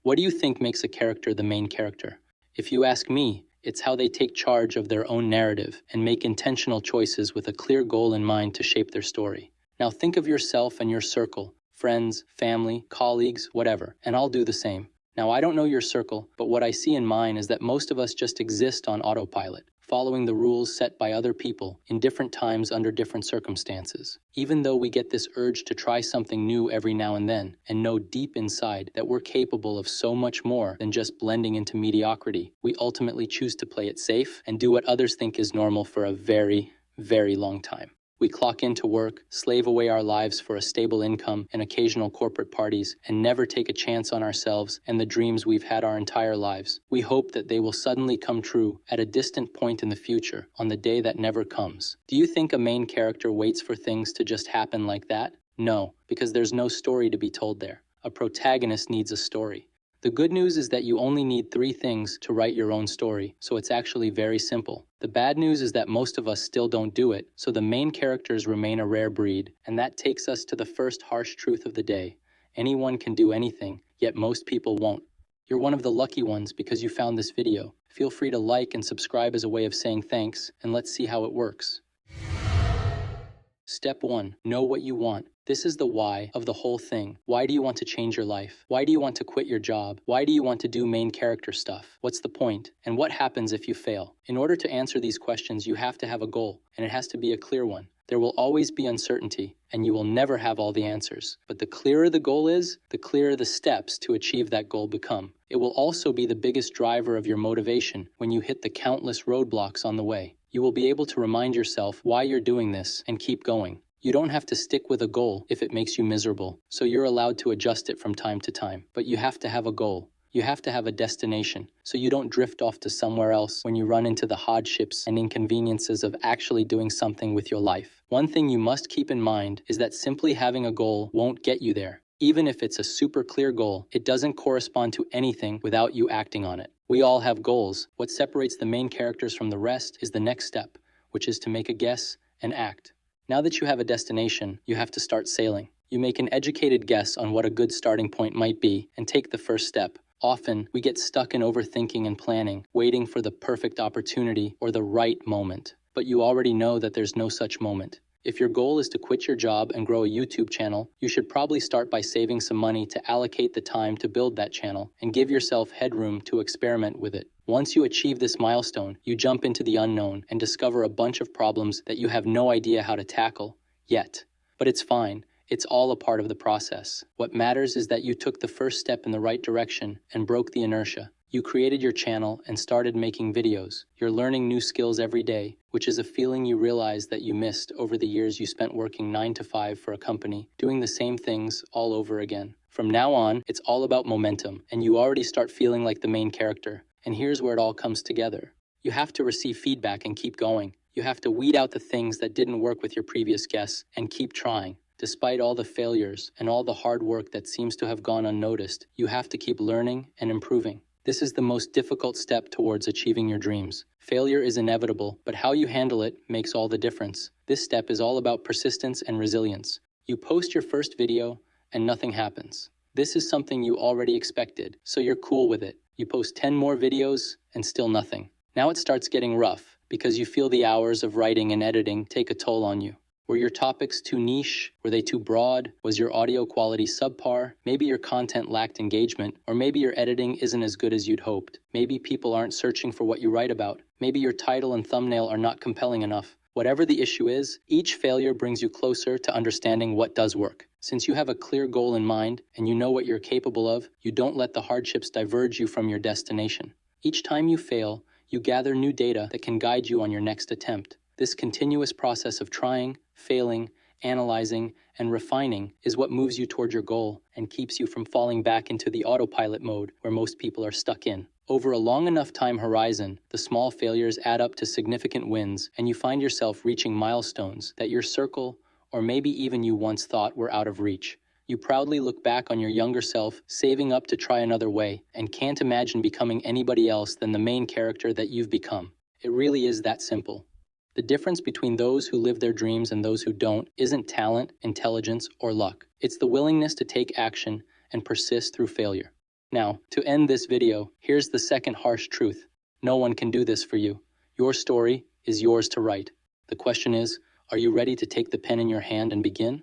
What do you think makes a character the main character? If you ask me, it's how they take charge of their own narrative and make intentional choices with a clear goal in mind to shape their story. Now think of yourself and your circle, friends, family, colleagues, whatever, and I'll do the same. Now I don't know your circle, but what I see in mine is that most of us just exist on autopilot, following the rules set by other people in different times under different circumstances. Even though we get this urge to try something new every now and then, and know deep inside that we're capable of so much more than just blending into mediocrity, we ultimately choose to play it safe and do what others think is normal for a very, very long time. We clock into work, slave away our lives for a stable income and occasional corporate parties, and never take a chance on ourselves and the dreams we've had our entire lives. We hope that they will suddenly come true at a distant point in the future, on the day that never comes. Do you think a main character waits for things to just happen like that? No, because there's no story to be told there. A protagonist needs a story. The good news is that you only need 3 things to write your own story, so it's actually very simple. The bad news is that most of us still don't do it, so the main characters remain a rare breed, and that takes us to the first harsh truth of the day. Anyone can do anything, yet most people won't. You're one of the lucky ones because you found this video. Feel free to like and subscribe as a way of saying thanks, and let's see how it works. Step 1. Know what you want. This is the why of the whole thing. Why do you want to change your life? Why do you want to quit your job? Why do you want to do main character stuff? What's the point? And what happens if you fail? In order to answer these questions, you have to have a goal, and it has to be a clear one. There will always be uncertainty, and you will never have all the answers. But the clearer the goal is, the clearer the steps to achieve that goal become. It will also be the biggest driver of your motivation when you hit the countless roadblocks on the way. You will be able to remind yourself why you're doing this and keep going. You don't have to stick with a goal if it makes you miserable, so you're allowed to adjust it from time to time. But you have to have a goal. You have to have a destination, so you don't drift off to somewhere else when you run into the hardships and inconveniences of actually doing something with your life. One thing you must keep in mind is that simply having a goal won't get you there. Even if it's a super clear goal, it doesn't correspond to anything without you acting on it. We all have goals. What separates the main characters from the rest is the next step, which is to make a guess and act. Now that you have a destination, you have to start sailing. You make an educated guess on what a good starting point might be and take the first step. Often, we get stuck in overthinking and planning, waiting for the perfect opportunity or the right moment. But you already know that there's no such moment. If your goal is to quit your job and grow a YouTube channel, you should probably start by saving some money to allocate the time to build that channel and give yourself headroom to experiment with it. Once you achieve this milestone, you jump into the unknown and discover a bunch of problems that you have no idea how to tackle yet. But it's fine. It's all a part of the process. What matters is that you took the first step in the right direction and broke the inertia. You created your channel and started making videos. You're learning new skills every day, which is a feeling you realize that you missed over the years you spent working 9 to 5 for a company, doing the same things all over again. From now on, it's all about momentum, and you already start feeling like the main character. And here's where it all comes together. You have to receive feedback and keep going. You have to weed out the things that didn't work with your previous guests and keep trying. Despite all the failures and all the hard work that seems to have gone unnoticed, you have to keep learning and improving. This is the most difficult step towards achieving your dreams. Failure is inevitable, but how you handle it makes all the difference. This step is all about persistence and resilience. You post your first video and nothing happens. This is something you already expected, so you're cool with it. You post 10 more videos and still nothing. Now it starts getting rough because you feel the hours of writing and editing take a toll on you. Were your topics too niche? Were they too broad? Was your audio quality subpar? Maybe your content lacked engagement, or maybe your editing isn't as good as you'd hoped. Maybe people aren't searching for what you write about. Maybe your title and thumbnail are not compelling enough. Whatever the issue is, each failure brings you closer to understanding what does work. Since you have a clear goal in mind and you know what you're capable of, you don't let the hardships diverge you from your destination. Each time you fail, you gather new data that can guide you on your next attempt. This continuous process of trying, failing, analyzing, and refining is what moves you toward your goal and keeps you from falling back into the autopilot mode where most people are stuck in. Over a long enough time horizon, the small failures add up to significant wins, and you find yourself reaching milestones that your circle, or maybe even you once thought were out of reach. You proudly look back on your younger self, saving up to try another way, and can't imagine becoming anybody else than the main character that you've become. It really is that simple. The difference between those who live their dreams and those who don't isn't talent, intelligence, or luck. It's the willingness to take action and persist through failure. Now, to end this video, here's the second harsh truth. No one can do this for you. Your story is yours to write. The question is, are you ready to take the pen in your hand and begin?